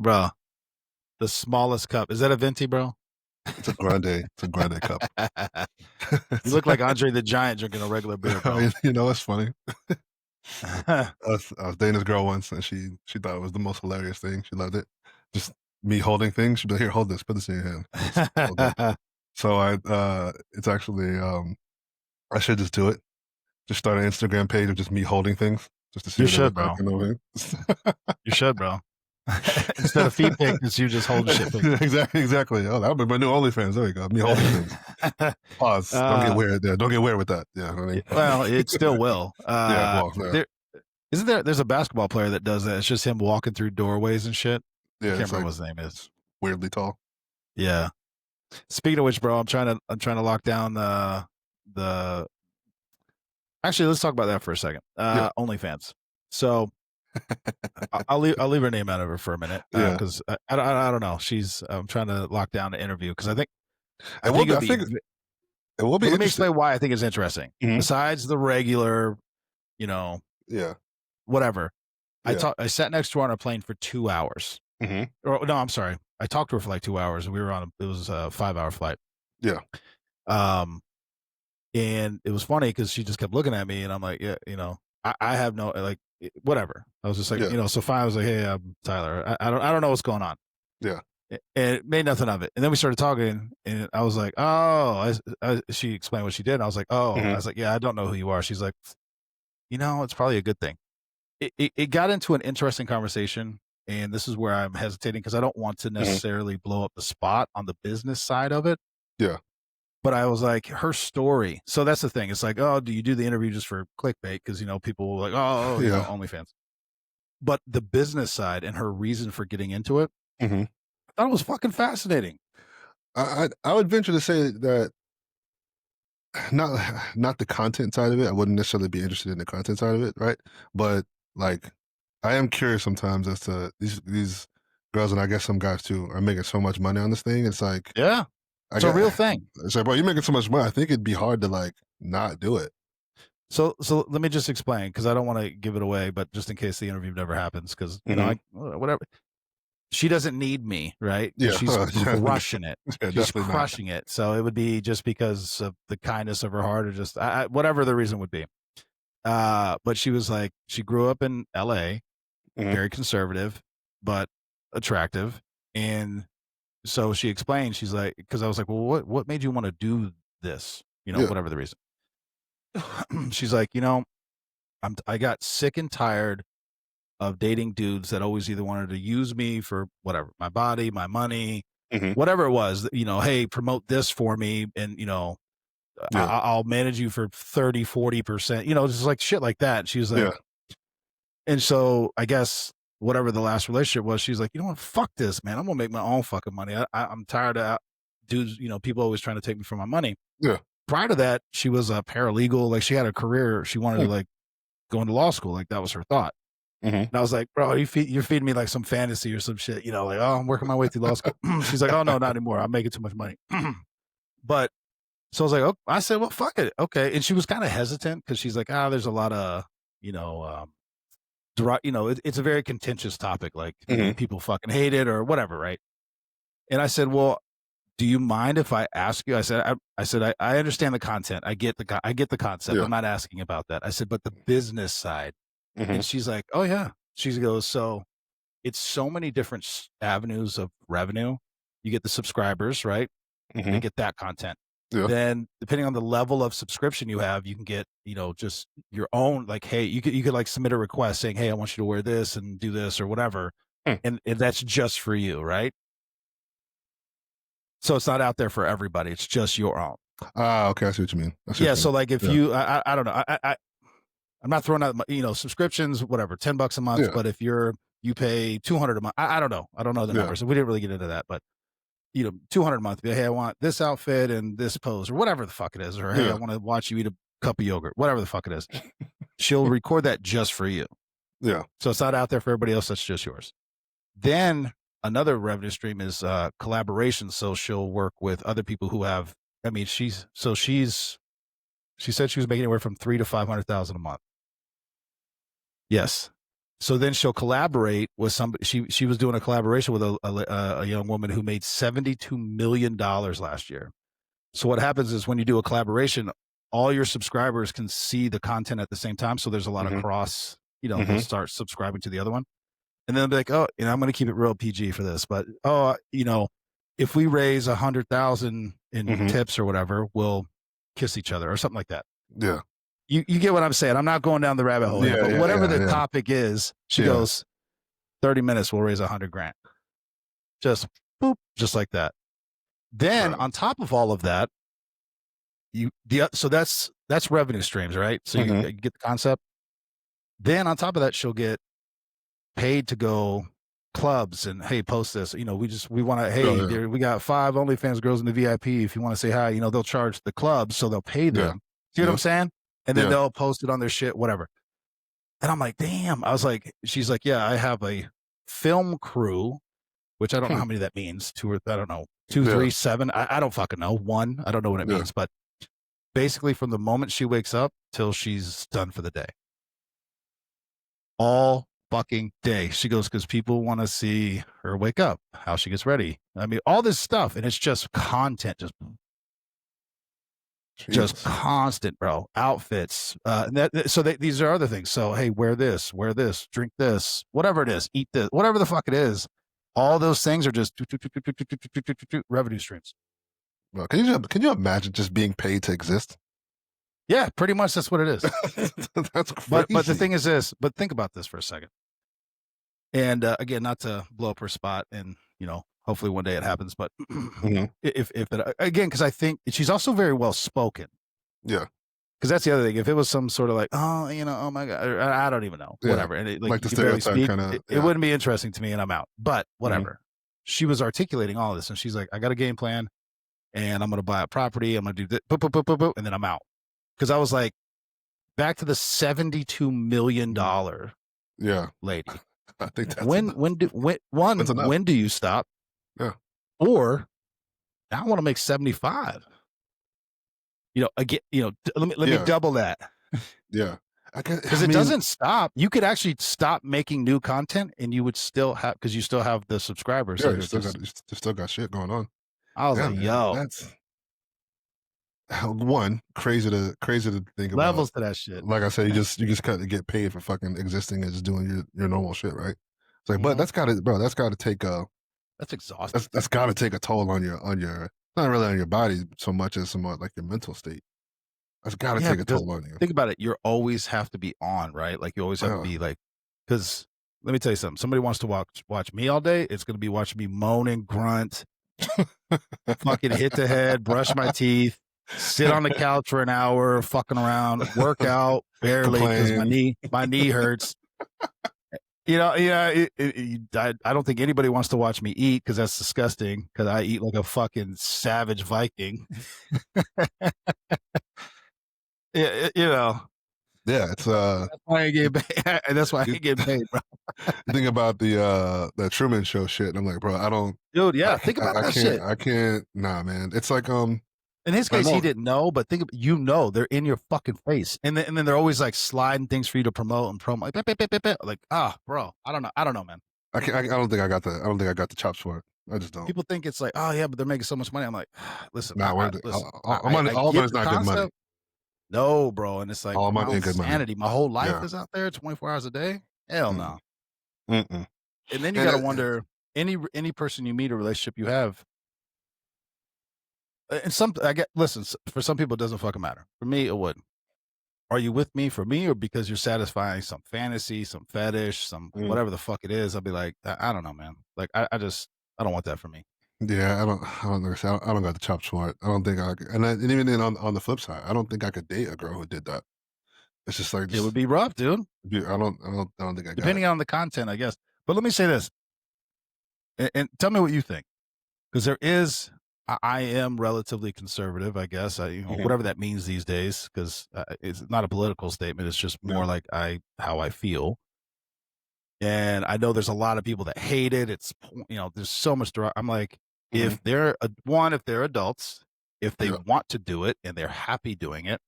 bro. The smallest cup. Is that a venti, bro? It's a grande. It's a grande cup. You look like Andre the Giant drinking a regular beer, bro. You know, it's funny. I was dating this girl once, and she thought it was the most hilarious thing. She loved it. Just me holding things. She'd be like, "Here, hold this. Put this in your hand." Just hold that. So it's actually, I should just do it. Just start an Instagram page of just me holding things, just to see You what they should, look like. bro. You know what I mean? You should, bro. Instead of feet pics, it's you just holding shit. Exactly. Oh, that'll be my new OnlyFans. There we go. Me holding things. Pause. Don't get weird there. Don't get weird with that. Yeah. You know what I mean? Well, it still will. Yeah. Well. Yeah. There's a basketball player that does that. It's just him walking through doorways and shit. I Yeah. can't It's remember like what his name is. weirdly tall. Yeah. Speaking of which, bro, I'm trying to lock down the. Actually, let's talk about that for a second. Yeah. OnlyFans. So I'll leave her name out of it for a minute Yeah. because I don't know. I'm trying to lock down the interview because I think It will be let me interesting. explain why I think it's interesting. Mhm. Besides the regular, you know, Yeah. whatever. Yeah. I sat next to her on a plane for 2 hours. Mhm. Or no, I'm sorry. I talked to her for like 2 hours. We were it was a 5-hour flight. Yeah. And it was funny because she just kept looking at me, and I'm like, yeah, I have no like whatever. I was just like, Yeah. so fine. I was like, hey, I'm Tyler. I don't know what's going on. Yeah. And it made nothing of it. And then we started talking, and I was like, oh, she explained what she did. And I was like, oh, Mhm. I was like, yeah, I don't know who you are. She's like, it's probably a good thing. It got into an interesting conversation, and this is where I'm hesitating because I don't want to necessarily blow up the spot on the business side of it. Yeah. But I was like, her story. So that's the thing. It's like, oh, do you do the interview just for clickbait? Because people were like, Yeah. OnlyFans. But the business side and her reason for getting into it, Mhm. I thought it was fucking fascinating. I would venture to say that not the content side of it. I wouldn't necessarily be interested in the content side of it, right? But like, I am curious sometimes as to these girls, and I guess some guys too, are making so much money on this thing. It's like, Yeah, I it's a get, real thing. it's like, bro, you're making so much money. I think it'd be hard to like not do it. So let me just explain because I don't want to give it away, but just in case the interview never happens, because whatever. She doesn't need me, right? Yeah. She's crushing it. Yeah, She's definitely not. crushing it. So it would be just because of the kindness of her heart, or just whatever the reason would be. But she was like, she grew up in LA, Mhm. very conservative, but attractive. And so she explained, she's like, because I was like, well, what made you want to do this? Yeah. Whatever the reason. She's like, I got sick and tired of dating dudes that always either wanted to use me for whatever, my body, my money, Mhm. whatever it was, hey, promote this for me. And, Yeah. I'll manage you for 30, 40%, just like shit like that. She was like, Yeah. and so I guess whatever the last relationship was, she's like, you know what, fuck this, man. I'm gonna make my own fucking money. I'm tired of dudes, people always trying to take me for my money. Yeah. Prior to that, she was a paralegal. Like, she had a career. She wanted to like go into law school. Like, that was her thought. Mhm. And I was like, bro, you're feeding me like some fantasy or some shit, like, oh, I'm working my way through law school. She's like, oh no, not anymore. I'm making too much money. But so I was like, oh, I said, well, fuck it. Okay. And she was kind of hesitant because she's like, there's a lot of, it's a very contentious topic. Like, Mhm. people fucking hate it or whatever. Right. And I said, well, do you mind if I ask you? I said, I understand the content. I get the concept. Yeah. I'm not asking about that. I said, but the business side. Mhm. And she's like, oh yeah. She goes, so it's so many different avenues of revenue. You get the subscribers, right? They Mhm. get that content. Yeah. Then depending on the level of subscription you have, you can get, just your own, like, hey, you could like submit a request saying, hey, I want you to wear this and do this or whatever. Hmm. And that's just for you, right? So it's not out there for everybody. It's just your own. Okay. I see what you mean. Yeah. So like if you, I don't know, I'm not throwing out, subscriptions, whatever, $10 a month. Yeah. But if you pay $200 a month, I don't know. I don't know the numbers. So we didn't really get into that, but $200 a month. Hey, I want this outfit and this pose or whatever the fuck it is. Or, hey, I want to watch you eat a cup of yogurt, whatever the fuck it is. She'll record that just for you. Yeah. So it's not out there for everybody else. That's just yours. Then another revenue stream is collaboration. So she'll work with other people who have, she said she was making anywhere from $300,000 to $500,000 a month. Yes. So then she'll collaborate with somebody. She was doing a collaboration with a young woman who made $72 million last year. So what happens is when you do a collaboration, all your subscribers can see the content at the same time. So there's a lot of cross, they'll start subscribing to the other one. And then they'll be like, oh, I'm going to keep it real PG for this. But, if we raise 100,000 in tips or whatever, we'll kiss each other or something like that. Yeah. You get what I'm saying. I'm not going down the rabbit hole here, but whatever the topic is, she goes, 30 minutes, we'll raise $100,000. Just boop, just like that. Then on top of all of that, so that's revenue streams, right? So you get the concept. Then on top of that, she'll get paid to go clubs and, hey, post this. We want to, we got 5 OnlyFans girls in the VIP. If you want to say hi, they'll charge the clubs, so they'll pay them. See what I'm saying? And then they'll post it on their shit, whatever. And I'm like, damn. I was like, she's like, yeah, I have a film crew, which I don't know how many that means. 2 or I don't know, 2, 3, 7. I don't fucking know. 1, I don't know what it means, but basically from the moment she wakes up till she's done for the day, all fucking day. She goes, because people want to see her wake up, how she gets ready. I mean, all this stuff, and it's just content, just constant, bro. Outfits. These are other things. So, hey, wear this, drink this, whatever it is, eat this, whatever the fuck it is. All those things are just revenue streams. Well, can you imagine just being paid to exist? Yeah, pretty much that's what it is. That's crazy. But the thing is this, but think about this for a second. And again, not to blow up her spot, and hopefully one day it happens, but if that, again, because I think she's also very well spoken. Yeah. Because that's the other thing. If it was some sort of like, oh my God, I don't even know, whatever. And like the stereotype kind of, it wouldn't be interesting to me, and I'm out. But whatever. She was articulating all this, and she's like, I got a game plan, and I'm going to buy a property. I'm going to do this, and then I'm out. Because I was like, back to the $72 million lady. I think that's when do you stop? Yeah. Or I want to make 75. Again, let me double that. Yeah. Because it doesn't stop. You could actually stop making new content, and you would still have, because you still have the subscribers. Yeah, you still got shit going on. I was like, yo, that's one crazy to think about. Levels to that shit. Like I said, you just kind of get paid for fucking existing and just doing your normal shit, right? It's like, but that's gotta take that's exhausting. That's gotta take a toll on your not really on your body so much as somewhat like your mental state. That's gotta take a toll on you. Think about it. You always have to be on, right? Like you always have to be like, because let me tell you something. Somebody wants to watch me all day, it's gonna be watching me moan and grunt, fucking hit the head, brush my teeth, sit on the couch for an hour, fucking around, work out barely because my knee hurts. I don't think anybody wants to watch me eat, because that's disgusting, because I eat like a fucking savage Viking. Yeah, it's that's why I get paid. That's why I ain't getting paid, bro. Think about the Truman Show shit, and I'm like, bro, I don't, dude. Yeah, think about that shit. I can't. Nah, man. It's like in his case, he didn't know, but they're in your fucking face, and then they're always like sliding things for you to promote, like, bro, I don't know, man. I don't think I got the chops for it. I just don't. People think it's like, oh yeah, but they're making so much money. I'm like, listen, all of it is not good money. No, bro, and it's like all money ain't good sanity. Money. My whole life is out there, 24 hours a day. Hell no. And then you got to wonder, any person you meet, a relationship you have. And listen, for some people it doesn't fucking matter. For me, it would. Are you with me for me, or because you're satisfying some fantasy, some fetish, some whatever the fuck it is? I'll be like, I don't know, man. Like I don't want that for me. Yeah, I don't got the chops for it. I don't think and even then on the flip side, I don't think I could date a girl who did that. It's just like, it would be rough, dude. I don't think I got depending on the content, I guess. But let me say this, and tell me what you think, because I am relatively conservative, I guess. Whatever that means these days, because it's not a political statement. It's just more like how I feel. And I know there's a lot of people that hate it. It's there's so much. I'm like, if they're adults, if they want to do it and they're happy doing it,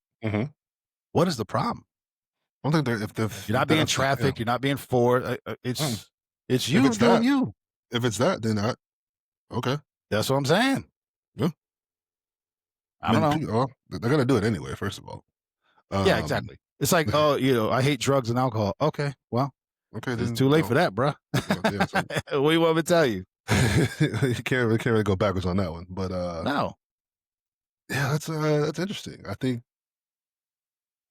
what is the problem? I don't think if You're not being that's trafficked. You're not being forced. Mm. It's If you it's doing that, you. then okay. That's what I'm saying. Yeah. I don't know. Well, they're gonna do it anyway. First of all, Yeah, um, exactly. It's like, oh, I hate drugs and alcohol. Okay, well, okay, it's then too late for that, bro. yeah, so What do you want me to tell you? you can't really go backwards on that one. But No. yeah, that's interesting. I think,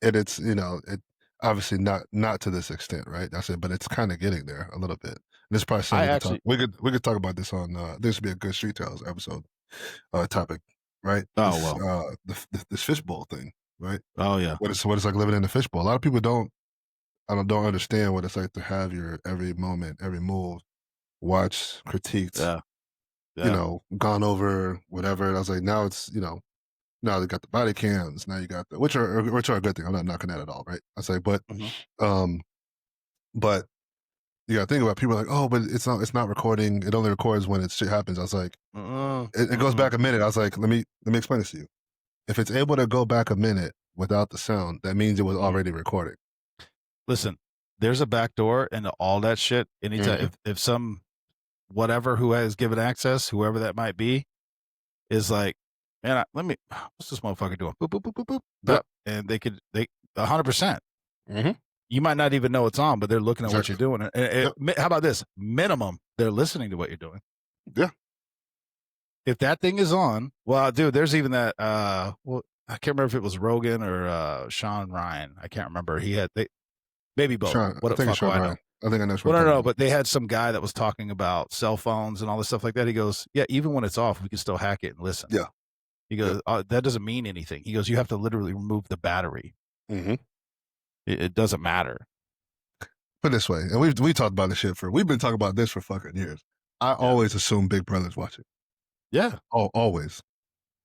and it's it obviously not to this extent, right? That's it, but it's kind of getting there a little bit. And it's probably I something actually. we could talk about this on this would be a good street tales episode topic, right? Oh This well. this fishbowl thing, right? Oh yeah. What it's like living in a fishbowl. A lot of people don't understand what it's like to have your every moment, every move watched, critiqued, Yeah. Yeah. gone over, whatever. And I was like, now it's, now they got the body cams, now you got the which are a good thing. I'm not knocking that at all, right? I say, but Mhm. um, but you gotta think about people are like, oh, but it's not recording, it only records when shit happens. I was like, it goes back a minute. I was like, let me explain this to you. If it's able to go back a minute without the sound, that means it was already recording. Listen, there's a back door into all that shit. Anytime if some whatever who has given access, whoever that might be, is like, man, what's this motherfucker doing? Boop boop boop boop boop. Yep. And they 100%. Mm-hmm. You might not even know it's on, but they're looking at what Exactly. you're doing. How about this? Minimum, they're listening to what you're doing. Yeah. If that thing is on, well, dude, there's even that. Well, I can't remember if it was Rogan or Sean Ryan. I can't remember. Maybe both. Sean, What I the think it's fuck do Sean I know? Ryan. I think I know. Well, no, but they had some guy that was talking about cell phones and all this stuff like that. He goes, yeah, even when it's off, we can still hack it and listen. Yeah. He goes, that doesn't mean anything. He goes, you have to literally remove the battery. Mm-hmm. It doesn't matter. Put it this way, and we talked about this shit we've been talking about this for fucking years. I always assume Big Brother's watching. Yeah. Oh, always.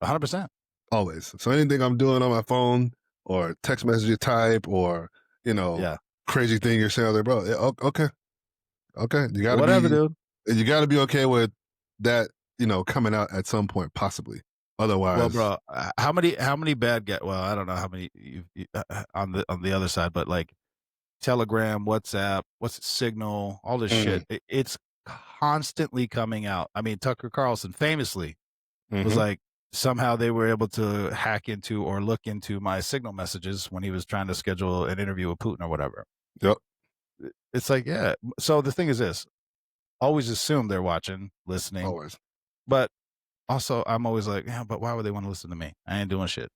100%. Always. So anything I'm doing on my phone or text message type or, crazy thing you're saying, I was like, bro, okay. Okay. Whatever, dude. You gotta be okay with that, coming out at some point, possibly. Otherwise. Well, bro, how many bad guys? Well, I don't know how many on the other side, but like Telegram, WhatsApp, Signal, all this shit. It's constantly coming out. I mean, Tucker Carlson famously was like, somehow they were able to hack into or look into my Signal messages when he was trying to schedule an interview with Putin or whatever. Yep. It's like, yeah. So the thing is this: always assume they're watching, listening. Always. But also, I'm always like, yeah, but why would they want to listen to me? I ain't doing shit.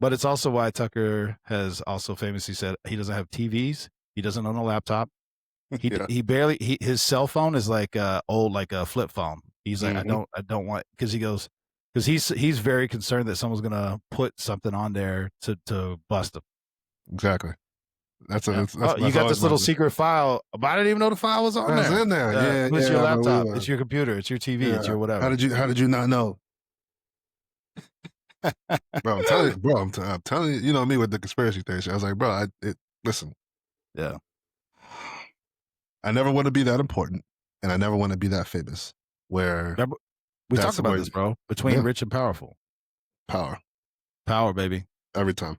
But it's also why Tucker has also famously said he doesn't have TVs. He doesn't own a laptop. He barely, his cell phone is like old, like a flip phone. He's like, I don't want, because he goes, because he's very concerned that someone's going to put something on there to bust him. Exactly. That's you got this little secret file. I didn't even know the file was on there. It's in there. It's your laptop. It's your computer. It's your TV. It's your whatever. How did you not know? Bro, I'm telling you, I'm telling you, you know me with the conspiracy theory shit. I was like, bro, listen. Yeah. I never want to be that important, and I never want to be that famous. Where we talked about this, bro. Between rich and powerful. Power, baby. Every time.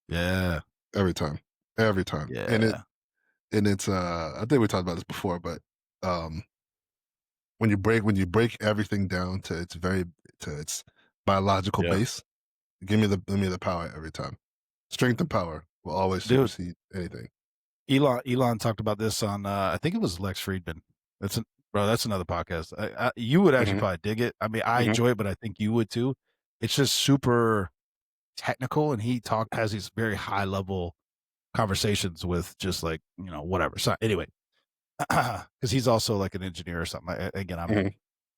Yeah. Every time. Yeah. And it's I think we talked about this before, but when you break everything down to its biological base, give me the power every time. Strength and power will always supersede anything. Elon talked about this on I think it was Lex Friedman. That's another podcast. You would actually probably dig it. I mean, I enjoy it, but I think you would too. It's just super technical, and he has these very high level conversations with just like, whatever. So anyway, because he's also like an engineer or something. Again,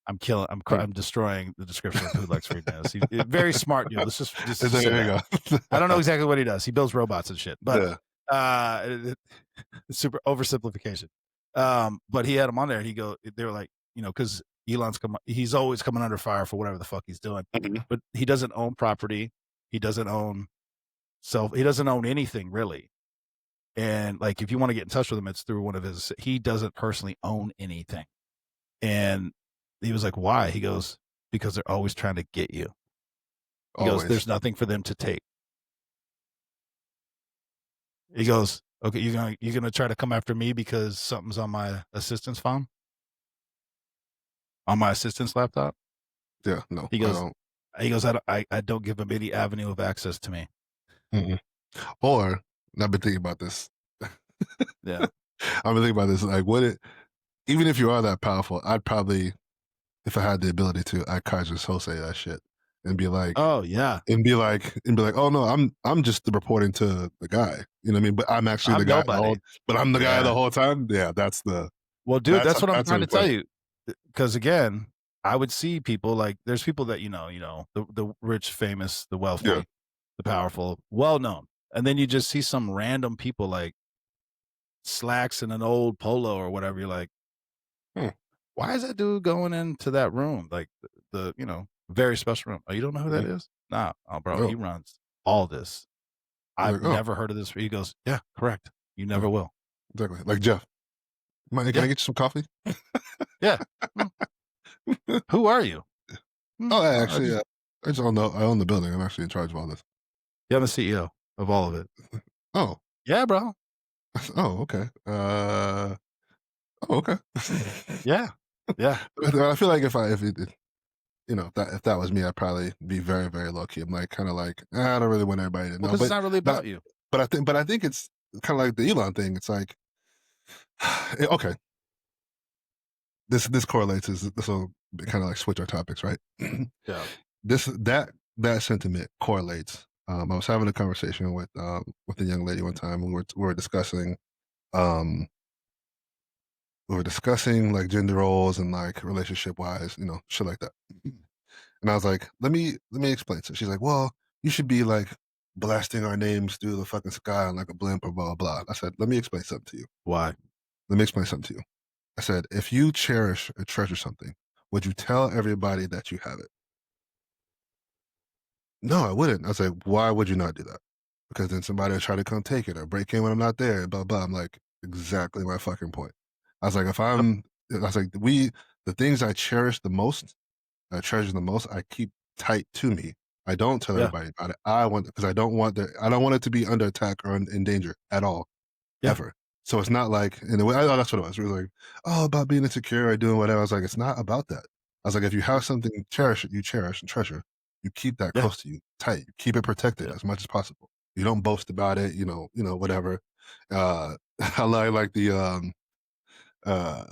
I'm destroying the description of who Lex Friedman is. He's very smart dude. Let's just there you go. I don't know exactly what he does. He builds robots and shit, but super oversimplification. But he had him on there. They were like, because he's always coming under fire for whatever the fuck he's doing. But he doesn't own property. He doesn't own he doesn't own anything really. And like, if you want to get in touch with him, it's through one of he doesn't personally own anything. And he was like, why? He goes, because they're always trying to get you. He goes, there's nothing for them to take. He goes, "Okay, you're gonna try to come after me because something's on my assistant's phone? On my assistant's laptop?" Yeah, no, He I goes don't. I don't give him any avenue of access to me. Mm-mm. Or and I've been thinking about this. Yeah. I've been thinking about this. Like, even if you are that powerful, I'd probably, if I had the ability to, I'd kind of just wholesale that shit and be like, Oh, yeah. oh no, I'm just reporting to the guy. You know what I mean? But I'm actually the I'm guy nobody. but I'm the guy the Yeah. whole time. Yeah, Well, dude, that's what I'm that's a trying to tell request. you. Because again, I would see people like there's people that the rich, famous, the Yeah. wealthy, the powerful, well known. And then you just see some random people like slacks in an old polo or whatever. You're like, Hmm. why is that dude going into that room? Like very special room. Oh, you don't know who that Mhm. is? Nah. Oh, bro, he No. runs all this. You're I've like, oh, never heard of this. He goes, yeah, correct. You yeah, never will. exactly. Like Jeff, can I Yeah. get you some coffee? Yeah. Hmm. Who are you? Hmm. Oh, I just, I just I own the building. I'm actually in charge of all this. yeah, I'm the CEO of all of it. Oh, Yeah, bro. oh, okay. Oh, okay. Yeah. Yeah. I feel like if that was me, I'd probably be very, very low key. I'm like, kind of like, I don't really want everybody to Well, know, because it's but not really but about you. but I think it's kind of like the Elon thing. It's like, okay, this correlates. This will kind of like switch our topics, right? Yeah. this that sentiment correlates. I was having a conversation with a young lady one time, and um, we were discussing like gender roles and like relationship wise, shit like that. And I was like, let me explain. So she's like, well, you should be like blasting our names through the fucking sky on like a blimp or blah blah. I said, let me explain something to you. Why? Let me explain something to you. I said, if you cherish or treasure something, would you tell everybody that you have it? No, I wouldn't. I was like, why would you not do that? Because then somebody will try to come take it or break in when I'm not there, blah, blah. I'm like, exactly my fucking point. I was like, Yep. I was like, the things I cherish the most, I treasure the most, I keep tight to me. I don't tell Yeah. everybody about it. Because I don't want it to be under attack or in danger at all, Yeah. ever. So it's not like, in a way, that's what it was. It was like, oh, about being insecure or doing whatever. I was like, it's not about that. I was like, if you have something you cherish and treasure, you keep that Yeah. close to you, tight. You keep it protected Yeah. as much as possible. You don't boast about it, whatever. I like uh,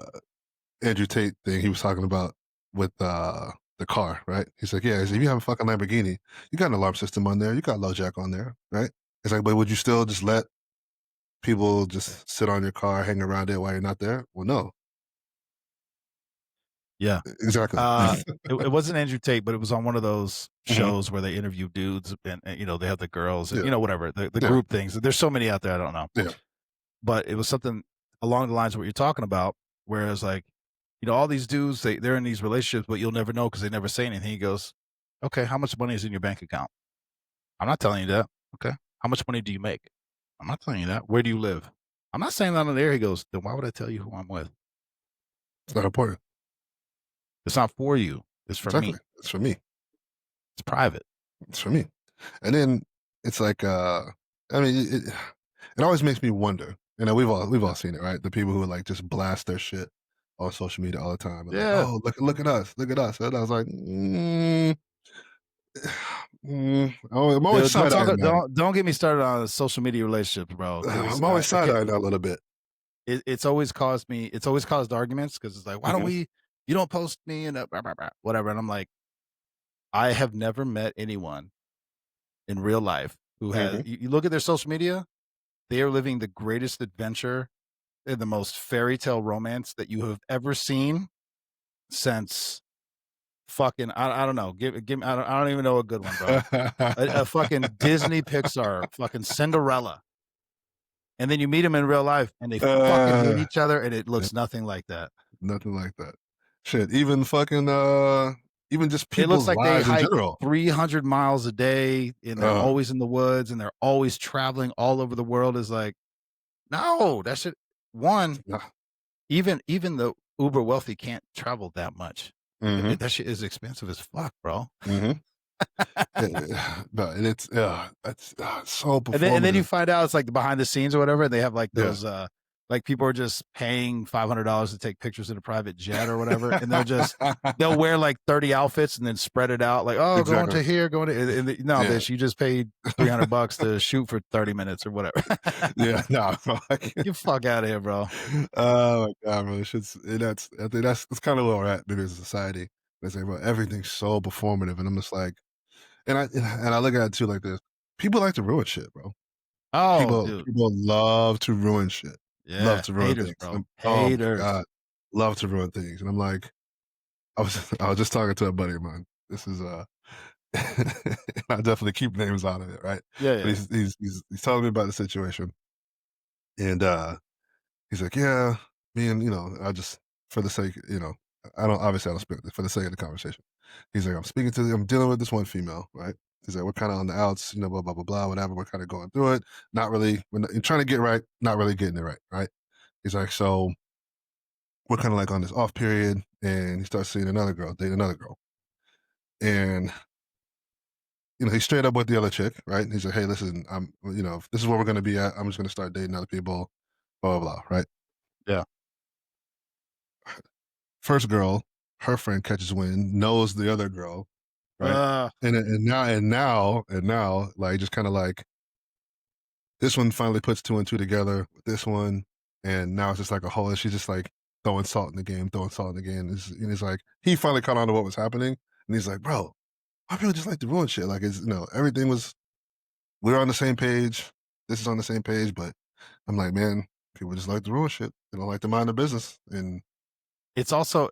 Andrew Tate thing he was talking about with the car, right? He's like, yeah, if Mhm. you have a fucking Lamborghini, you got an alarm system on there, you got low jack on there, right? It's like, but would you still just let people just sit on your car, hang around it while you're not there? Well, no, Yeah. exactly. It wasn't Andrew Tate, but it was on one of those Mhm. shows where they interview dudes and they have the girls and Yeah, whatever the yeah, group things. There's so many out there. I don't know, yeah. but it was something along the lines of what you're talking about. Whereas like, all these dudes they're in these relationships, but you'll never know because they never say anything. He goes, "Okay, how much money is in your bank account? I'm not telling you that. Okay, how much money do you make? I'm not telling you that. Where do you live? I'm not saying that on the air." He goes, "Then why would I tell you who I'm with? It's not important. It's not for you. It's for Exactly. me. It's for me. It's private." It's for me. And then it's like, I mean, it always makes me wonder. We've all seen it, right? The people who like just blast their shit on social media all the time, and like, Yeah. oh, look at us, look at us. And I was like, oh, I'm always Dude, side eyeing that. don't get me started on social media relationships, bro. Because I'm always side eyeing that a little bit. it's always caused arguments because it's like, why don't Hmm. you don't post me and blah, blah, blah, whatever. And I'm like, I have never met anyone in real life who has. Hmm. You look at their social media, they are living the greatest adventure and the most fairy tale romance that you have ever seen since fucking I don't know. Give me I don't even know a good one, bro. A fucking Disney Pixar fucking Cinderella. And then you meet them in real life and they fucking hate uh, each other and it looks nothing like that. Nothing like that. Shit, even just It looks people's like they lives in hike general. 300 miles a day and they're Uh, always in the woods and they're always traveling all over the world is like, no, that should one, yeah. even the uber wealthy can't travel that much. Hmm. That shit is expensive as fuck, bro. Hmm. No, and it's so And then you performative. find out it's like the behind the scenes or whatever, and they have like Yeah. those like people are just paying $500 to take pictures in a private jet or whatever, and they'll wear like 30 outfits and then spread it out like, oh, going Exactly. to here, going to no, Yeah. bitch, you just paid $300 to shoot for 30 minutes or whatever. Yeah, no, like You fuck out of here, bro. oh my god, man, that's I think that's kind of where we're at maybe as a society. They say, "Bro, everything's so performative," and I'm just like, and I look at it too like this. People like to ruin shit, bro. Oh, People dude. people love to ruin shit. Love Yeah. to ruin Haters, things. bro. Oh my Haters. god, love to ruin things. And I'm like, I was just talking to a buddy of mine. This is I definitely keep names out of it, right? Yeah, But yeah. he's telling me about the situation, and he's like, yeah, me and I just for the sake, I don't speak for the sake of the conversation. He's like, I'm dealing with this one female, right? He's like, we're kind of on the outs, blah blah blah blah, whatever. We're kind of going through it, not really. You're trying to get right, not really getting it right, right? He's like, so we're kind of like on this off period, and he starts seeing another girl, date another girl, and he's straight up with the other chick, right? He's like, hey, listen, if this is where we're gonna be at. I'm just gonna start dating other people, blah blah blah, right? Yeah. First girl, her friend catches wind, knows the other girl, right? Uh, And now, like just kind of like this one finally puts two and two together with this one, and now it's just like a whole. She's just like throwing salt in the game, throwing salt in the game. And it's like he finally caught on to what was happening, and he's like, "Bro, why people just like to ruin shit? Like it's everything was we're on the same page. This is on the same page, but I'm like, man, people just like to ruin shit. They don't like to mind their business, and it's also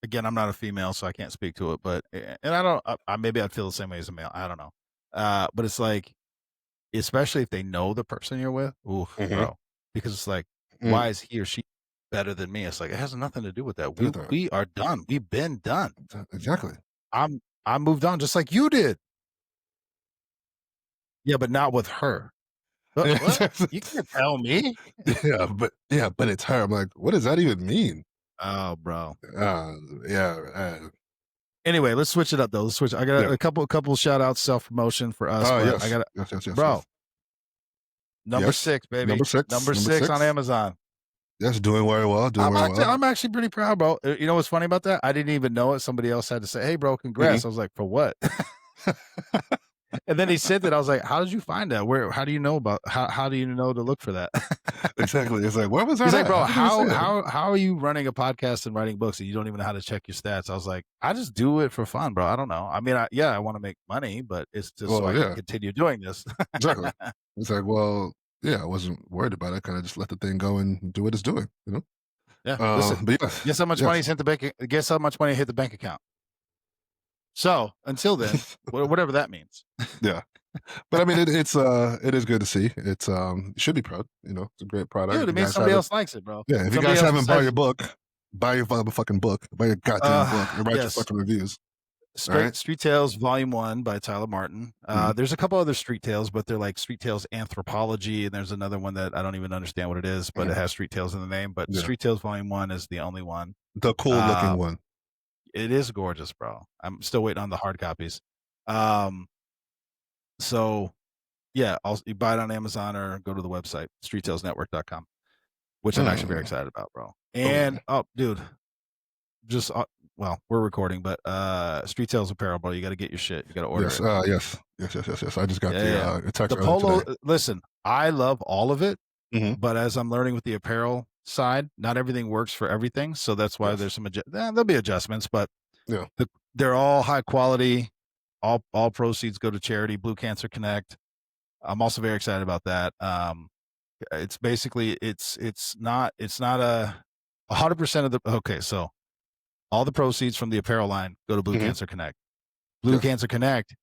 again, I'm not a female, so I can't speak to it, but and I don't maybe I'd feel the same way as a male. I don't know. But it's like, especially if they know the person you're with, ooh, Mhm. bro, because it's like, Mm, why is he or she better than me? It's like it has nothing to do with that. do that. We are done. We've been done. Exactly. I moved on just like you did. Yeah, but not with her. What? You can't tell me. But it's her. I'm like, what does that even mean? Oh, bro. Uh, yeah, Anyway, let's switch it up though. Let's switch. I got yeah. a couple shout outs, self promotion for us, Oh, but I yes. got Yes, yes, yes, bro, yes. number Yes. 6, baby. Number 6, Number number 6 on 6. Amazon. Yes, doing very well, doing very well. I'm actually pretty proud, bro. You know what's funny about that? I didn't even know it. Somebody else had to say, "Hey, bro, Mhm. congrats." I was like, "For what?" And then he sent it. I was like, "How did you find that? Where? How do you know about? How do you know to look for that?" Exactly. It's like, where was He's that like, at? "Bro, How did they say it? how are you running a podcast and writing books and you don't even know how to check your stats?" I was like, "I just do it for fun, bro. I don't know. I mean, I want to make money, but it's just so Well, I can yeah, continue doing this." exactly. It's like, well, yeah, I wasn't worried about it. Kind of just let the thing go and do what it's doing, you know? Yeah. Listen, But yes, guess how much money yes. hit the bank? Guess how much money hit the bank account? So until then, whatever that means. Yeah. But I mean, it is good to see. You should be proud. It's a great product. If Dude, you it means guys somebody haven't, else likes it, bro. yeah, if you Somebody guys else haven't bought besides your book, buy your fucking book, buy your goddamn book, and write your yes. fucking reviews. All right. Street Tales Volume 1 by Tyler Martin. Mhm. There's a couple other Street Tales, but they're like Street Tales Anthropology, and there's another one that I don't even understand what it is, but it Mhm. has Street Tales in the name. But Yeah, Street Tales Volume 1 is the only one. the cool looking Um, one. it is gorgeous, bro. I'm still waiting on the hard copies. Um, so yeah, you buy it on Amazon or go to the website, streettailsnetwork.com, which I'm actually very Mm. excited about, bro. Oh And yeah. dude, just well, we're recording, but Street Tales apparel, bro. You got to get your shit. You got to order Yes. it. Yes. Yes. Yes. Yes. Yes. I just got Yeah, the yeah. text The earlier polo. today. Listen, I love all of it, Hmm. but as I'm learning with the apparel side, not everything works for everything. So that's why Yes. there's some there'll be adjustments, but Yeah. they're all high quality. All proceeds go to charity, Blue Cancer Connect. I'm also very excited about that. It's basically it's not a 100% of the okay. So all the proceeds from the apparel line go to Blue Hmm. Cancer Connect. Blue Yes. Cancer Connect,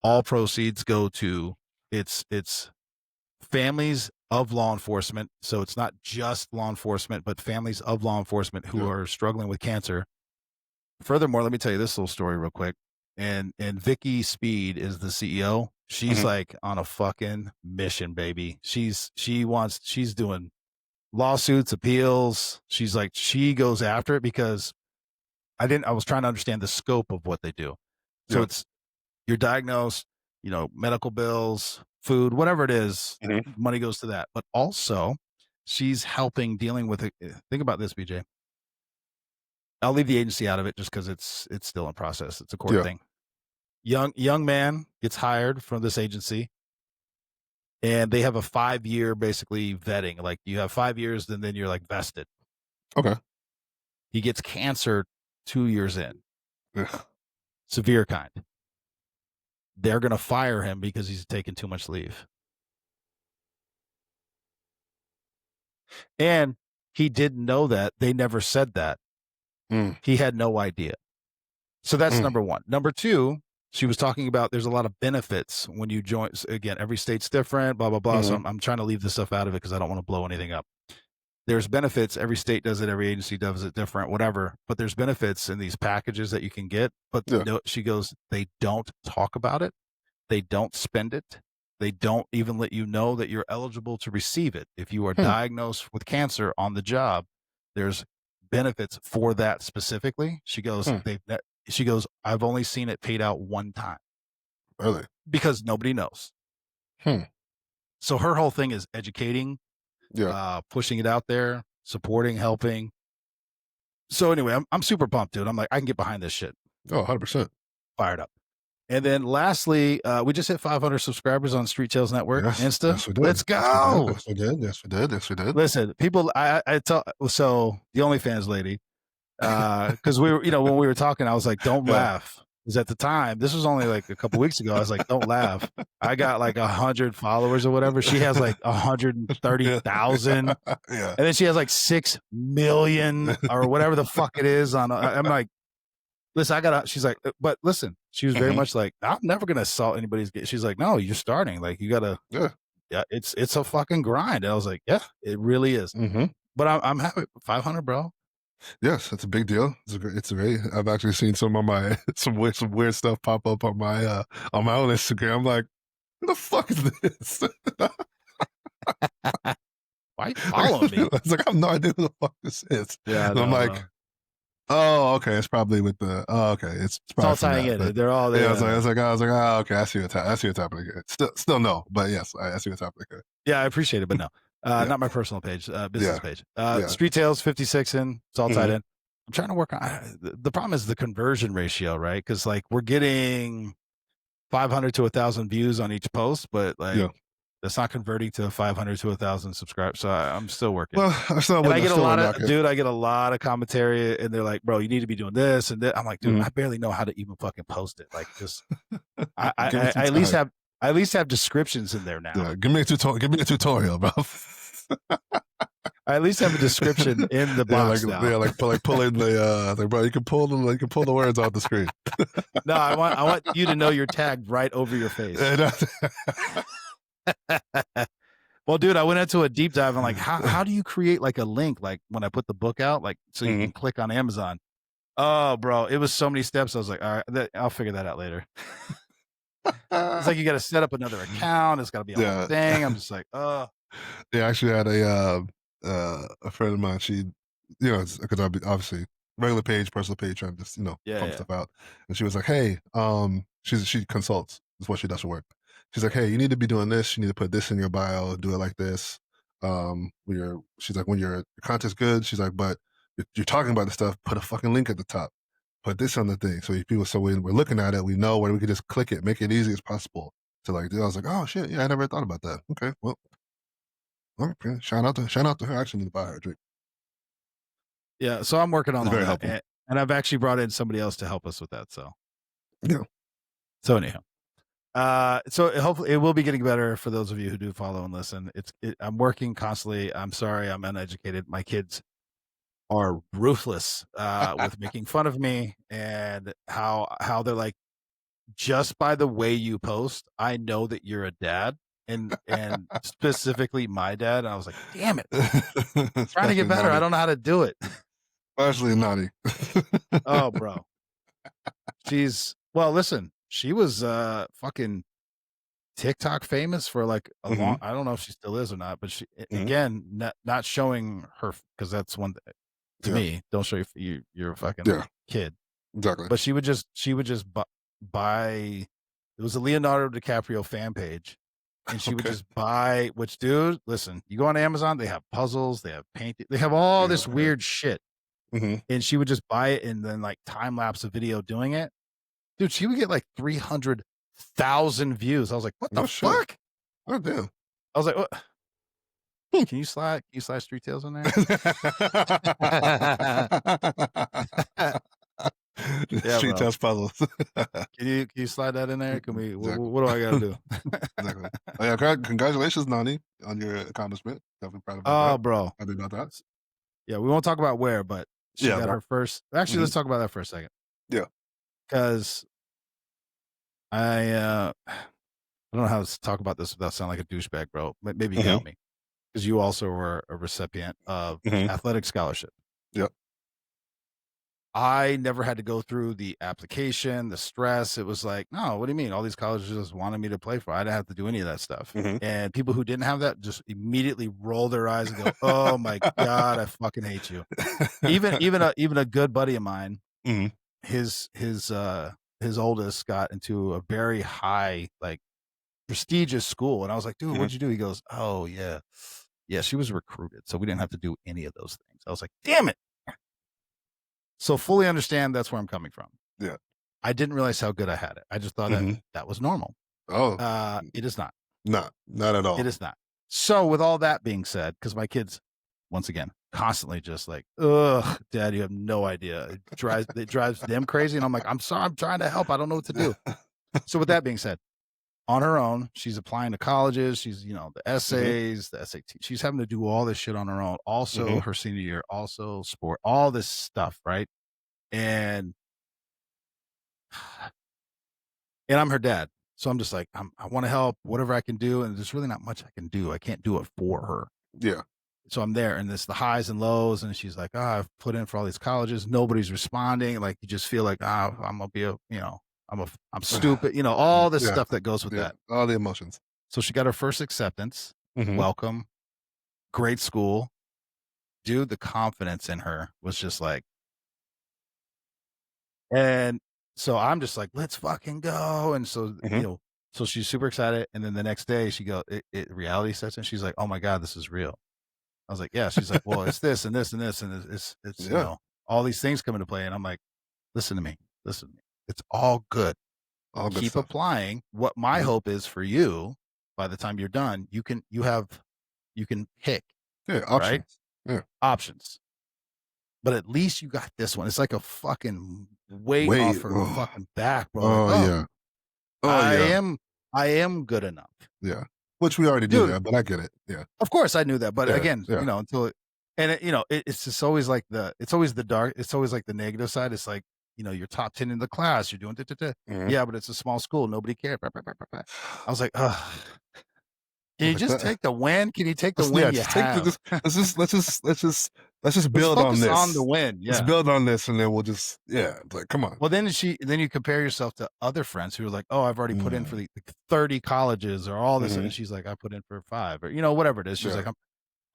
all proceeds go to it's families of law enforcement. So it's not just law enforcement, but families of law enforcement who Yeah. are struggling with cancer. Furthermore, let me tell you this little story real quick. And Vicky Speed is the CEO. She's Hmm. like on a fucking mission, baby. She's doing lawsuits, appeals. She's like, she goes after it because I was trying to understand the scope of what they do. So you're diagnosed, medical bills, food, whatever it is, money goes to that. But also, she's helping dealing with it. Think about this, BJ. I'll leave the agency out of it just because it's still in process. It's a court thing. Young man gets hired from this agency, and they have a 5-year basically vetting. Like you have 5 years, and then you're like vested. Okay. He gets cancer 2 years in, Ugh. severe kind. They're going to fire him because he's taking too much leave. And he didn't know that. They never said that. He had no idea. So that's number one. Number two, she was talking about there's a lot of benefits when you join. Again, every state's different, blah, blah, blah. So I'm trying to leave this stuff out of it because I don't want to blow anything up. There's benefits. Every state does it. Every agency does it different, whatever. But there's benefits in these packages that you can get. But no, she goes, they don't talk about it. They don't spend it. They don't even let you know that you're eligible to receive it. If you are diagnosed with cancer on the job, there's benefits for that specifically. She goes, I've only seen it paid out one time. Really? Because nobody knows. So her whole thing is educating, pushing it out there, supporting, helping. So anyway, I'm super pumped, dude. I'm like, I can get behind this shit. Oh, 100%. Fired up. And then lastly, we just hit 500 subscribers on Street Tales Network. Insta. Yes, we did. Let's go. Yes, we did. Yes, we did. Yes, we did. Listen, people, I tell, so the OnlyFans lady, because we were, when we were talking, I was like, don't laugh. Because at the time, this was only like a couple weeks ago. I was like, don't laugh. I got like 100 followers or whatever. She has like 130,000. And then she has like 6 million or whatever the fuck it is on. I'm like, listen, she's like, but listen, she was very much like, I'm never going to assault anybody's. She's like, no, you're starting. Like, you got to, it's a fucking grind. And I was like, yeah, it really is. But I'm happy. 500, bro. Yes, it's a big deal. I've actually seen some of my, some weird stuff pop up on my own Instagram. I'm like, what the fuck is this? Why you following me? It's like, I have no idea who the fuck this is. Yeah. And I'm like, oh, okay. It's probably with the. Oh, okay. It's all tying in. They're all there. Yeah, I was like, oh, okay. I see what's happening here. Still no, but yes, I see what's happening here. Yeah, I appreciate it, but no, not my personal page, business page. Street Tales 56'N. It's all tied in. I'm trying to work on. The problem is the conversion ratio, right? Because like we're getting 500 to 1,000 views on each post, but like. That's not converting to 500 to 1,000 subscribers. So I'm still working. Well, I get a lot of commentary, and they're like, "Bro, you need to be doing this." And I'm like, "Dude, I barely know how to even fucking post it. Like, just I at least have descriptions in there now. Yeah, give me a tutorial, bro. I at least have a description in the box now. Yeah, like pull in the like, bro, you can pull the words off the screen. No, I want you to know you're tagged right over your face. Well, dude, I went into a deep dive and like, how do you create like a link like when I put the book out, like so you can click on Amazon? Oh, bro, it was so many steps. I was like, all right, I'll figure that out later. It's like you got to set up another account. It's got to be a whole thing. I'm just like, oh. Yeah, I actually had a friend of mine. She, because obviously regular page, personal page, trying to just pump stuff out. And she was like, hey, she consults. That's what she does for work. She's like, hey, you need to be doing this. You need to put this in your bio. Do it like this. She's like, when your content's good, she's like, but you're talking about the stuff. Put a fucking link at the top. Put this on the thing. So when we're looking at it, we know where we can just click it, make it easy as possible. So like, I was like, oh shit, yeah, I never thought about that. Okay, well, shout out to her. I actually need to buy her a drink. Yeah, so I'm working on all that, and I've actually brought in somebody else to help us with that. So yeah. So anyhow. So hopefully it will be getting better for those of you who do follow and listen. I'm working constantly. I'm sorry, I'm uneducated. My kids are ruthless with making fun of me and how they're like, just by the way you post, I know that you're a dad, and specifically my dad. And I was like, damn it, trying to get better. Naughty. I don't know how to do it. Especially naughty. Oh, bro. Listen. She was fucking TikTok famous for like a long. I don't know if she still is or not, but she again not showing her because that's one thing to me. Don't show you're a fucking kid. Exactly. But she would just buy. It was a Leonardo DiCaprio fan page, and she would Okay. just buy. Which, dude, listen, you go on Amazon, they have puzzles, they have painting, they have all Yeah, this yeah. weird shit, Mhm. and she would just buy it and then like time lapse a video doing it. Dude, she would get like 300,000 views. I was like, what the Oh, shit. fuck? Oh, damn. I was like, what? Can you slide Street Tales in there? Yeah, Street bro. Test puzzles. Can you slide that in there? Can we? Exactly. What do I gotta do? Exactly. Oh, yeah, congratulations, Nani, on your accomplishment. Definitely proud about Oh, that. bro. Happy about that. Yeah, we won't talk about where, but she Yeah, got but her first. Actually, mhm. let's talk about that for a second Yeah. because I don't know how to talk about this without sounding like a douchebag, bro. Maybe you can Mhm. help me because you also were a recipient of Mhm. athletic scholarship. Yep. I never had to go through the application, the stress. It was like, no, what do you mean? All these colleges just wanted me to play for. I didn't have to do any of that stuff. Mhm. And people who didn't have that just immediately roll their eyes and go, "Oh my god, I fucking hate you." Even a good buddy of mine, Mhm. his oldest got into a very high, like prestigious school, and I was like, "Dude, Mhm. what'd you do?" He goes, "Oh yeah, yeah, she was recruited, so we didn't have to do any of those things." I was like, "Damn it!" So fully understand that's where I'm coming from. Yeah. I didn't realize how good I had it. I just thought that Mhm. that was normal. Oh, It is not. not at It all. is not. So with all that being said, because my kids, once again, constantly just like, "Ugh, Dad, you have no idea." It drives them crazy, and I'm like, "I'm sorry, I'm trying to help. I don't know what to do." So with that being said, on her own, she's applying to colleges. She's, the Mhm. essays, the SAT. She's having to do all this shit on her own. Also, Mhm. her senior year, also sport, all this stuff, right? And And I'm her dad. So I'm just like, I want to help whatever I can do. And there's really not much I can do. I can't do it for her. Yeah. So I'm there and it's the highs and lows. And she's like, I've put in for all these colleges. Nobody's responding. Like you just feel like, I'm gonna be I'm stupid, all this Yeah. stuff that goes with Yeah. that. All the emotions. So she got her first acceptance. Mhm. Welcome. Great school. Dude, the confidence in her was just like, and so I'm just like, "Let's fucking go." And so, Mhm. so she's super excited, and then the next day reality sets in, she's like, "Oh my god, this is real." I was like, "Yeah." She's like, "Well, it's this and this and this, and it's, Yeah. all these things come into play." And I'm like, "Listen to me. Listen to me. It's all good. All good Keep stuff. applying. What my Mhm. hope is for you, by the time you're done, you can pick, Yeah, right? options. Yeah. Options. But at least you got this one." It's like a fucking weight Wait. off her Oh, fucking back, bro. Like, oh, "Oh, yeah. Oh, I yeah. am I am good enough." Yeah. Which we already knew Dude, that, but I get it. Yeah. of course I knew that, but Yeah. again, Yeah. until it and it's just always like it's always the dark, it's always like the negative side. It's like, you're top 10 in the class, you're doing da, da, da. Mhm. Yeah, but it's a small school, nobody cared. Blah, blah, blah, blah, blah. I was like, "Ugh. Can you Like just that. take the win? Can you take the win you Just take the have? just let's just Let's build on focus on the this. win." Let's Yeah. build on this and then we'll just it's like, come on. Well, then you compare yourself to other friends who are like, "Oh, I've already put in for Mm. the 30 colleges or all this," and Mhm. she's like, "I put in for 5," or, whatever it is. She's Yeah. like,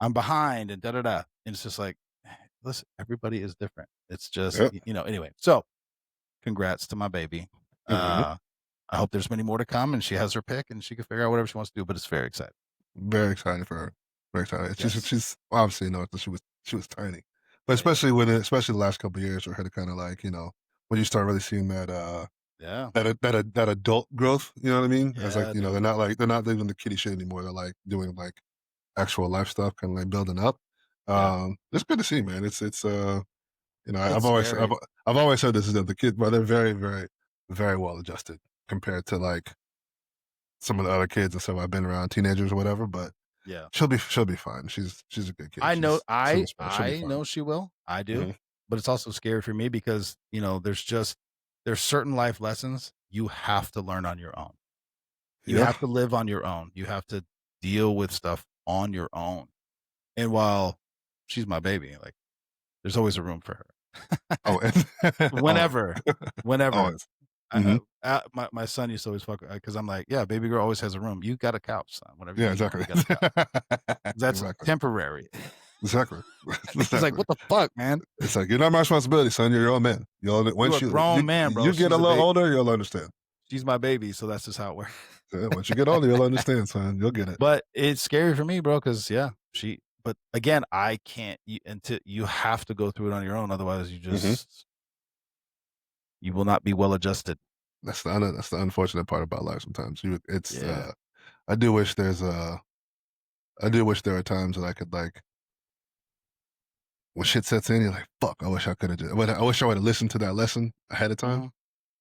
I'm behind and da da da. And it's just like, listen, everybody is different. It's just, Yep. anyway. So congrats to my baby. Mhm. I hope there's many more to come and she has her pick and she can figure out whatever she wants to do, but it's very exciting. Very excited for her. Very excited. Yes. She's obviously, that she was tiny. But Yeah. especially the last couple of years for her to kinda like, when you start really seeing that Yeah. that adult growth, you know what I mean? As like, Yeah, dude. they're not living the kiddie shit anymore. They're like doing like actual life stuff, kinda like building up. Yeah. It's good to see, man. It's scary. I've always said this is that the kids, but they're very, very, very well adjusted compared to like some of the other kids and stuff I've been around, teenagers or whatever. But Yeah. she'll be fine. She's a good kid. I know, She'll be smart. She'll be I fine. know she will. I do. Hmm. But it's also scary for me because, there's certain life lessons you have to learn on your own. You Yeah. have to live on your own. You have to deal with stuff on your own. And while she's my baby, like, there's always a room for her. Oh, and always, Whenever, whenever. always. Hmm. My son used to always fuck because I'm like, "Yeah, baby girl always has a room. You got a couch, son. Whatever you Yeah, need, exactly. you got a couch. That's Exactly. temporary." Exactly. He's like, Exactly. what the fuck, man? It's like, you're not my responsibility, son. You're your own man. You're Once a grown man, bro. you get a She's a little baby. older, you'll understand. She's my baby, so that's just how it works. Yeah, once you get older, you'll understand, son. You'll get it. But it's scary for me, bro, because but again, I can't until you have to go through it on your own. Otherwise, you will not be well adjusted. That's the unfortunate part about life. Sometimes Yeah. I do wish there are times that I could like when shit sets in. You're like, fuck. I wish I could have. I wish I would have listened to that lesson ahead of time. Mhm. And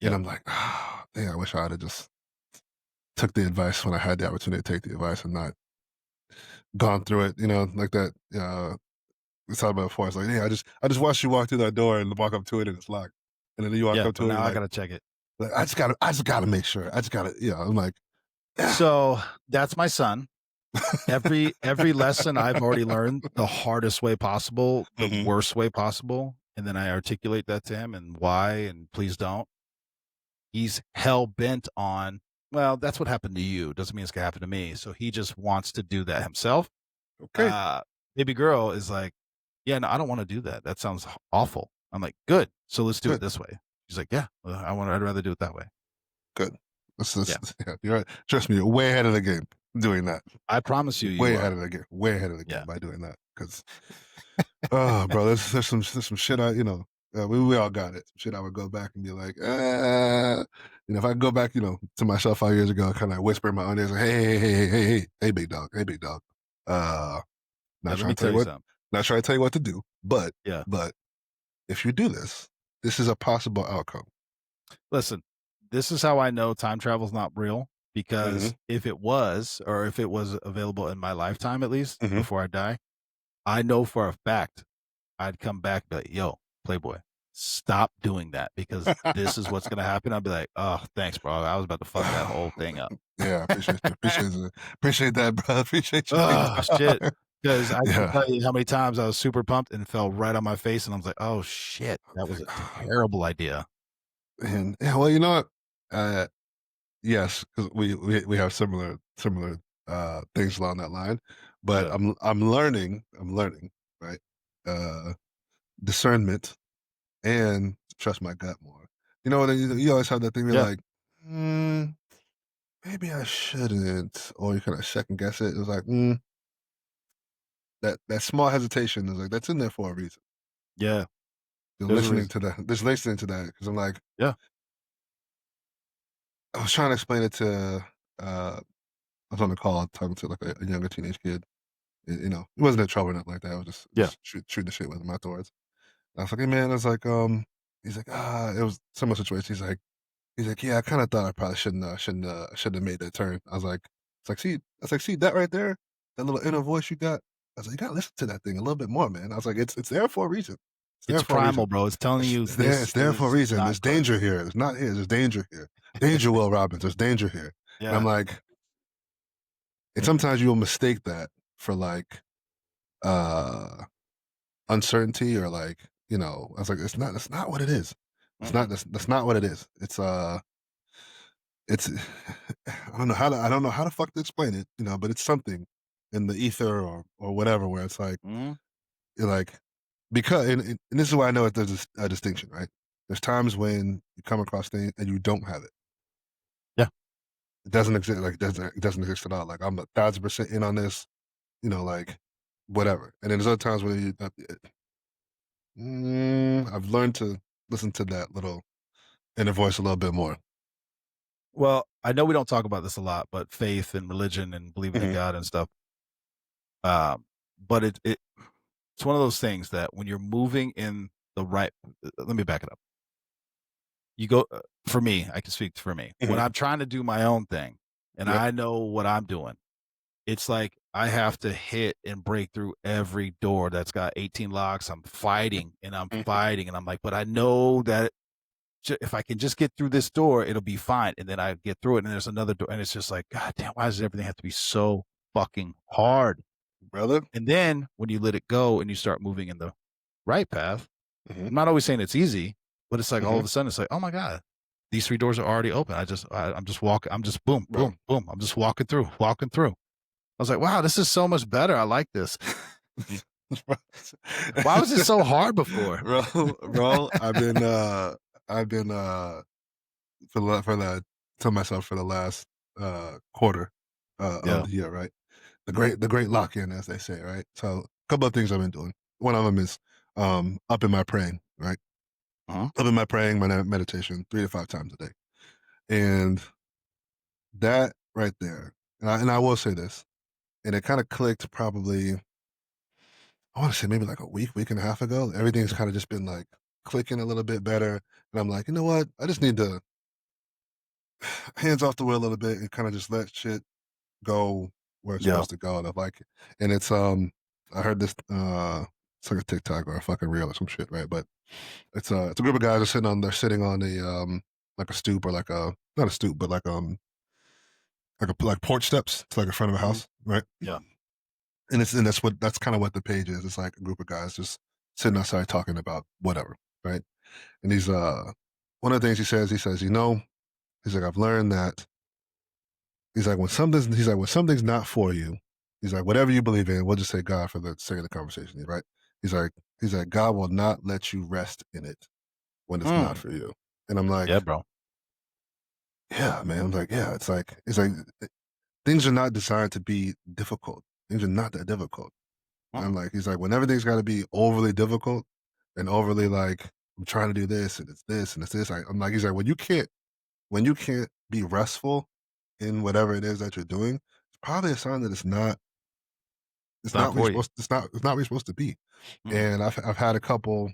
Yep. I'm like, dang, I wish I would have just took the advice when I had the opportunity to take the advice and not gone through it. Like that. We talked about before. It's like, yeah, I just watched you walk through that door and walk up to it and it's locked. And then you walk Yeah, up but to it now and I like, gotta check it. I just gotta make sure. I just gotta, I'm like, yeah. So that's my son. Every lesson I've already learned the hardest way possible, the Mhm. worst way possible, and then I articulate that to him and why, and please don't. He's hell bent on, well, that's what happened to you. Doesn't mean it's gonna happen to me. So he just wants to do that himself. Okay. Uh, Baby girl is like, yeah, no, I don't want to do that. That sounds awful. I'm like, good. So let's do it Good. this way. She's like, yeah, I'd rather do it that way. Good. Yeah. Yeah, you're right. Trust me, you're way ahead of the game doing that. I promise you, Way you ahead are. of the game. Way ahead of the game Yeah. by doing that. Because, oh, bro, there's some shit we all got it. Some shit I would go back and be like, if I go back, to myself 5 years ago, kind of whisper in my own ears, like, hey, big dog, not Let trying me to tell tell you you what, something. not trying to tell you what to do, but Yeah. if you do this, this is a possible outcome. Listen, this is how I know time travel is not real, because if it was, or if it was available in my lifetime, at least Mhm. before I die, I know for a fact I'd come back and be like, yo, Playboy, stop doing that, because this is what's going to happen. I'd be like, oh, thanks, bro. I was about to fuck that whole thing up. Yeah, appreciate that, bro. Appreciate you. Oh, shit. Because I can Yeah. tell you how many times I was super pumped and it fell right on my face. And I was like, oh, shit, that was a terrible idea. And yeah, well, you know what? Yes, because we have similar things along that line. But Yeah. I'm learning, right? Discernment and trust my gut more. You always have that thing. You're Yeah. like, maybe I shouldn't, or you kind of second guess it. It's like, that small hesitation is like that's in there for a reason. Yeah. You're There's a listening reason. to that. Just listening to that because I'm like, Yeah. I was trying to explain it to. I was on the call talking to like a younger teenage kid. He wasn't in trouble or nothing like that. I was just, Yeah. shooting the shit with him afterwards. I was like, hey man, I was like, he's like, it was similar situation. He's like, yeah, I kind of thought I probably shouldn't have made that turn. See that right there, that little inner voice you got. I was like, you gotta listen to that thing a little bit more, man. I was like, it's there for a reason. It's there It's for a reason. primal, bro. It's telling you It's this there for a is reason. not There's good. danger here. It's not here. There's danger here. Danger, Will Robbins. There's danger here. And I'm Yeah. like, and sometimes you will mistake that for like uncertainty or like, I was like, that's not what it is. That's not what it is. It's I don't know how to fuck to explain it, but it's something in the ether or whatever where it's like Mhm. you're like because and this is why I know that there's a distinction, right? There's times when you come across things and you don't have it. Yeah. It doesn't exist it doesn't exist at all. Like I'm 1,000% in on this, like whatever. And then there's other times when I've learned to listen to that little inner voice a little bit more. Well, I know we don't talk about this a lot, but faith and religion and believing in Mhm. God and stuff. But it's one of those things that when you're moving in the right, let me back it up. You go, for me, I can speak for me. When Mhm. I'm trying to do my own thing and Yep. I know what I'm doing, it's like I have to hit and break through every door that's got 18 locks. I'm fighting and I'm Mhm. fighting and I'm like, but I know that if I can just get through this door, it'll be fine. And then I get through it and there's another door. And it's just like, God damn, why does everything have to be so fucking hard? Brother. And then when you let it go and you start moving in the right path, Mhm. I'm not always saying it's easy, but it's like all Mhm. of a sudden it's like, oh my God, these 3 doors are already open. I'm just walking. I'm just boom, Bro. boom, boom. I'm just walking through. I was like, wow, this is so much better. I like this. Why was it so hard before? Bro, I've been for the tell myself for the last quarter of Yeah. the year, right? The great lock in, as they say, right? So a couple of things I've been doing. One of them is up in my praying, right? Uh-huh. Up in my praying, my meditation, 3 to 5 times a day, and that right there, and I will say this, and it kind of clicked probably, I want to say maybe like a week and a half ago. Everything's kind of just been like clicking a little bit better, and I'm like, you know what? I just need to hands off the wheel a little bit and kind of just let shit go where it's Yeah. supposed to go. And I like it. And it's I heard this it's like a TikTok or a fucking reel or some shit, right? But it's a group of guys are sitting on a like a stoop or like a not a stoop, but like porch steps to like in front of a Mhm. house, right? Yeah. And that's kind of what the page is. It's like a group of guys just sitting outside talking about whatever, right? And he's one of the things he says, he's like, I've learned that he's like when something's not for you, he's like, whatever you believe in, we'll just say God for the sake of the conversation, right? He's like God will not let you rest in it when it's not Mm. for you. And I'm like, Yeah, bro. yeah, man. I'm like, yeah, it's like things are not designed to be difficult. Things are not that difficult. And I'm Mm. like, he's like, when everything's got to be overly difficult and overly like, I'm trying to do this and it's this and it's this. I'm like, he's like, when you can't be restful in whatever it is that you're doing, it's probably a sign that It's not for you. it's not where you're supposed to be. Mm. And I've had a couple,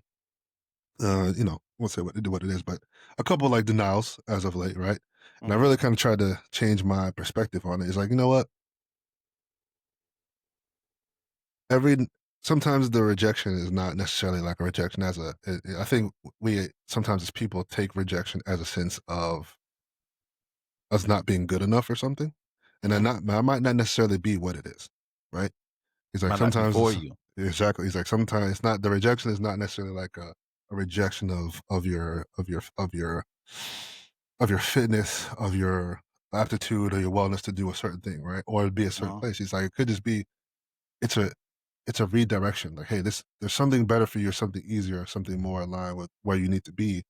won't say what it is, but a couple like denials as of late, right? And I Mhm. really kind of tried to change my perspective on it. It's like, you know what? every Sometimes the rejection is not necessarily like a rejection I think we sometimes as people take rejection as a sense of us not being good enough or something, and Mhm. that might not necessarily be what it is, right? He's like Might not be sometimes for it's you. exactly. He's like sometimes it's not the rejection is not necessarily like a rejection of your fitness, of your aptitude or your wellness to do a certain thing, right? Or be a certain Uh-huh. place. He's like it could just be it's a it's a redirection. Like, hey, there's something better for you, or something easier, or something more aligned with where you need to be.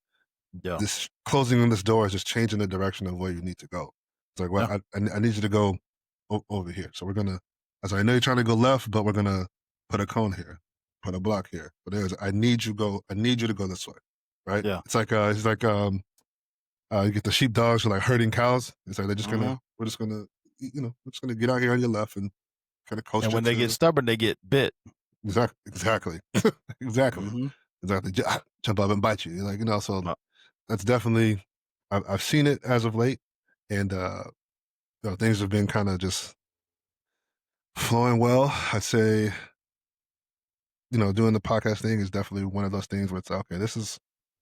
Yeah. This closing on this door is just changing the direction of where you need to go. It's like, well, Yeah. I need you to go over here. So we're gonna. I was like, I know you're trying to go left, but we're gonna put a cone here, put a block here. But there's, I need you go. I need you to go this way, right? Yeah. It's like you get the sheepdogs who are like herding cows. It's like Mhm. we're just gonna, we're just gonna get out here on your left and kind of coast And you when they get to stubborn, they get bit. exactly, exactly, Mhm. exactly. Jump up and bite you. Like so Uh, that's definitely I've seen it as of late, and things have been kind of just flowing well. I'd say doing the podcast thing is definitely one of those things where it's okay. This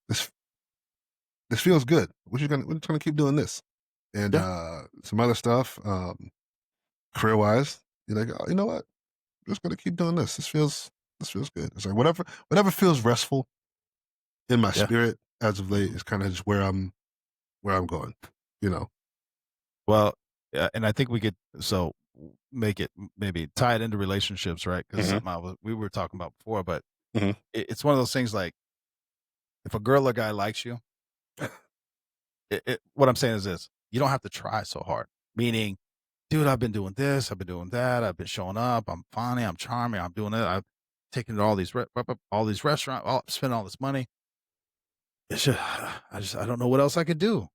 this feels good. We're just gonna keep doing this, and yeah. some other stuff, career wise. You're like, oh, you know what? I'm just gonna keep doing this. This feels good. It's like whatever feels restful in my Yeah. spirit as of late Mhm. is kind of just where I'm going. You know. Well, and I think we could make it maybe tie it into relationships, right? Because Hmm. something we were talking about before, but Hmm. it's one of those things like if a girl or guy likes you, what I'm saying is this: you don't have to try so hard. Meaning, dude, I've been doing this, I've been doing that, I've been showing up, I'm funny, I'm charming, I'm doing it, I've taken to all these restaurants, spending all this money. It's just, I don't know what else I could do.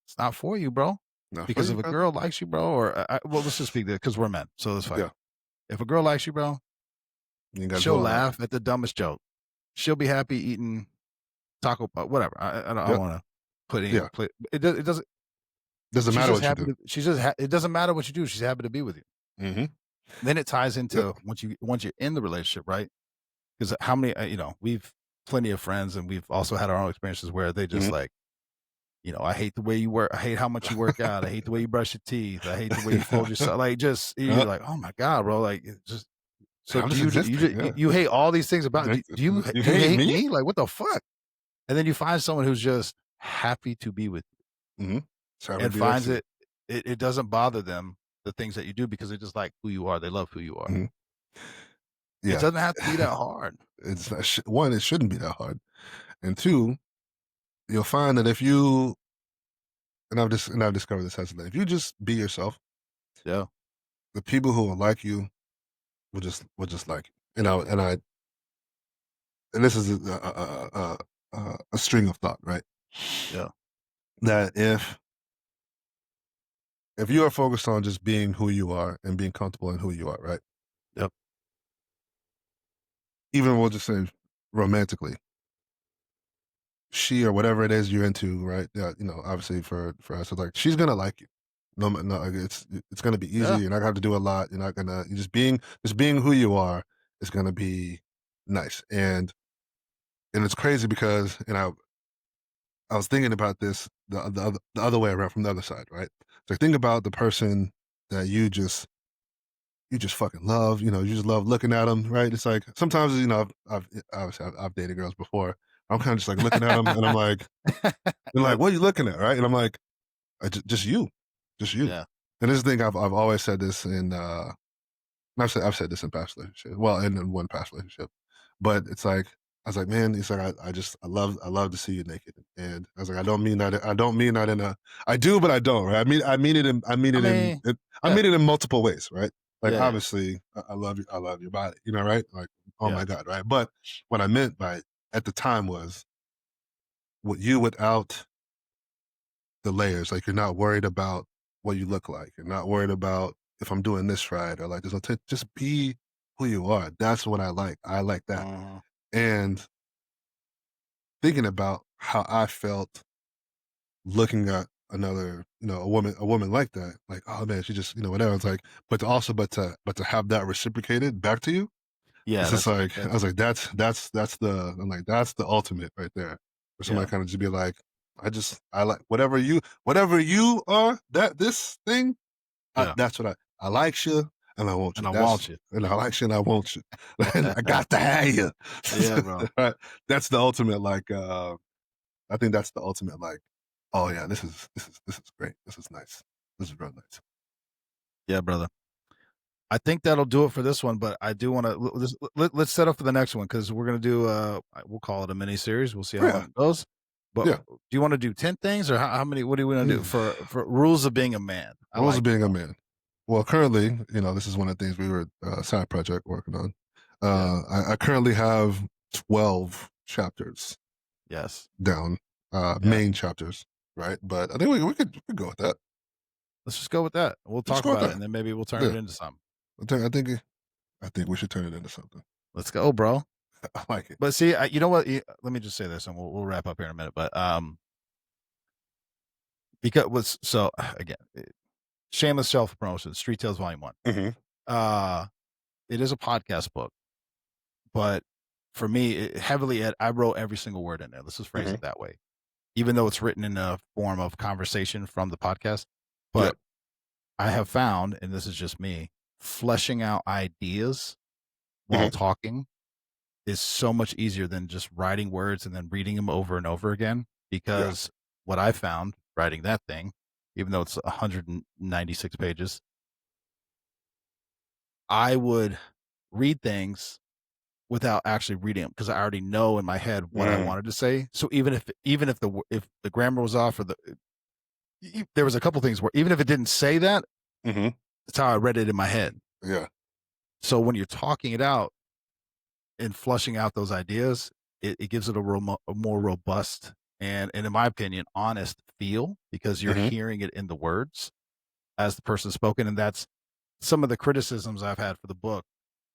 It's not for you, bro. Not for Because you, if a brother. girl likes you, bro, or well, let's just speak there because we're men, so let's fuck Yeah, it. If a girl likes you, bro, you ain't got to do she'll all that. laugh at the dumbest joke. She'll be happy eating taco, whatever. I don't Yep. want to put any Yeah. it doesn't. Doesn't She's matter just what you happy do. to. It doesn't matter what you do. She's happy to be with you. Hmm. Then it ties Yep. into once you're in the relationship, right? Because how many we've plenty of friends, and we've also had our own experiences where they just Hmm. like, I hate the way you work. I hate how much you work out. I hate the way you brush your teeth. I hate the way you fold yourself. Like, just you're Yep. like, oh my god, bro. Like, it's just so. I'm Do just you existing. you Yeah. you hate all these things about? Do you You do you hate hate me? me? Like, what the fuck? And then you find someone who's just happy to be with you Hmm. So I would and be there finds too. it doesn't bother them the things that you do because they just like who you are. They love who you are. Hmm. It Yeah. doesn't have to be that hard. It's not, one, it shouldn't be that hard, and two, you'll find that if you I've discovered this as if you just be yourself, Yeah. the people who will like you will just like you. And this is a string of thought, right? Yeah. That if you are focused on just being who you are and being comfortable in who you are, right? Yep. Even we'll just say romantically, she or whatever it is you're into, right? Yeah, obviously for us, it's like she's gonna like you. No, like, it's gonna be easy. Yeah. You're not gonna have to do a lot. You're not gonna you just being who you are is gonna be nice. And it's crazy because I was thinking about this the other way around from the other side, right? So think about the person that you just fucking love, you just love looking at them, right? It's like sometimes, I've dated girls before. I'm kind of just like looking at them and I'm like, they're like, Yep. what are you looking at, right? And I'm like, just you, just you. Yeah. And this thing I've always said this I've said this in past relationship. Well, in one past relationship, but it's like I was like, man, it's like I love to see you naked, and I was like, I don't mean that in a, I do, but I don't, right? I mean it in, I mean, I yeah. mean it in multiple ways, right? Like Yeah. Yeah. obviously, I love your body, right? Like, oh Yeah. my god, right? But what I meant by at the time was what you without the layers, like you're not worried about what you look like, you're not worried about if I'm doing this right or like there's no just be who you are. That's what I like. I like that. Mhm. And thinking about how I felt looking at another, a woman like that, like, oh man, she just, whatever. It's like, but to have that reciprocated back to you, Yeah. it's just like, I That's was like, I'm like, that's the ultimate right there. For somebody yeah. kind of just be like, I like whatever you are, this thing, Yeah. that's what I like you and I want And you. I want you. And I like you and I want you. And I got to have you. Yeah, bro. Right? That's the ultimate, like, I think that's the ultimate, like, oh yeah, this is great. This is nice. This is real nice. Yeah, brother. I think that'll do it for this one, but I do want to let's set up for the next one because we're gonna do we'll call it a mini series. We'll see how long Yeah. it goes. But Yeah. do you want to do 10 things or how many? What do we want to do for rules of being a man? I Rules of like it, being a bro. man. Well, currently, this is one of the things we were side project working on. Yeah. I currently have 12 chapters Yes. down, Yeah. main chapters, right? But I think we could go with that. Let's just go with that. We'll Let's talk go with about it that. and then maybe we'll turn it Yeah, into something. I think we should turn it into something. Let's go, bro. I like it. But see, you know what? Let me just say this, and we'll wrap up here in a minute. But because was so again, shameless self promotion, Street Tales Volume 1. Hmm. Uh, it is a podcast book, but for me, I wrote every single word in there. Let's just phrase Hmm. it that way. Even though it's written in a form of conversation from the podcast, Yeah. but I have found, and this is just me, fleshing out ideas while Hmm. talking is so much easier than just writing words and then reading them over and over again. Yeah. Because what I found writing that thing, even though it's 196 pages, I would read things without actually reading them because I already know in my head what I Mm. wanted to say. So if the grammar was off or there was a couple things where even if it didn't say that, Hmm. that's how I read it in my head. Yeah. So when you're talking it out and flushing out those ideas, it gives it a more robust and in my opinion, honest feel because you're Hmm. hearing it in the words as the person spoken. And that's some of the criticisms I've had for the book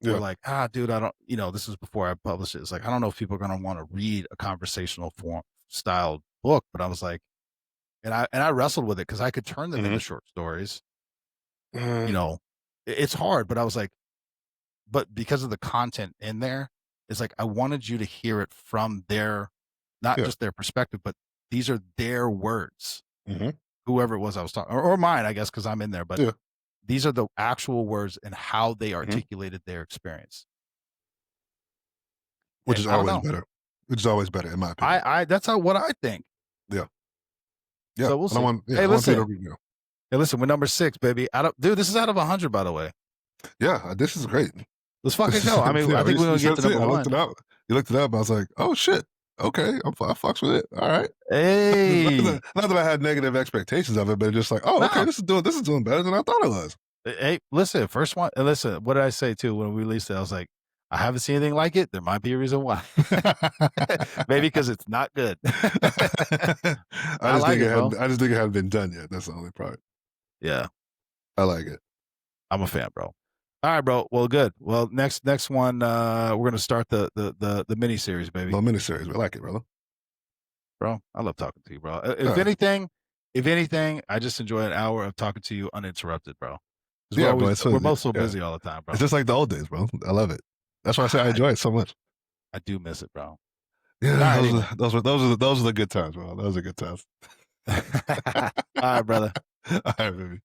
were Yeah. like, dude, I don't, this is before I published it. It's like, I don't know if people are going to want to read a conversational form styled book, but I was like, and I wrestled with it because I could turn them Hmm. into short stories. Uh, It's hard, but I was like, but because of the content in there, it's like I wanted you to hear it from their, not yeah. just their perspective, but these are their words. Hmm. Whoever it was I was talking, or mine, I guess, because I'm in there. But Yeah. these are the actual words and how they Hmm. articulated their experience. Which is I don't always know. better. Which is always better, in my opinion. I that's how what I think. Yeah. Yeah. So we'll And see. Hey, I want you to listen. read. Yeah. Hey, listen. We're number 6, baby. Dude, this is out of 100, by the way. Yeah. This is great. Let's fucking go. I mean, Yeah, I think we're you gonna get said to it. number I looked one. it up. You looked it up. I was like, oh shit. Okay, I fucks with it. All right. Hey, Not that I had negative expectations of it, but just like, oh, okay, no. this is doing better than I thought it was. Hey, listen, first one. Listen, what did I say too when we released it? I was like, I haven't seen anything like it. There might be a reason why. Maybe because it's not good. I like it, bro. I just think it hadn't been done yet. That's the only part. Yeah, I like it. I'm a fan, bro. All right, bro. Well, good. Well, next one, we're gonna start the mini series, baby. No miniseries. I like it, brother. Bro, I love talking to you, bro. If anything, I just enjoy an hour of talking to you uninterrupted, bro. Yeah, we're both so busy all the time, bro. It's just like the old days, bro. I love it. That's why I say I enjoy it so much. I do miss it, bro. Yeah, Anyway. those are the good times, bro. Those are good times. All right, brother. All right, baby.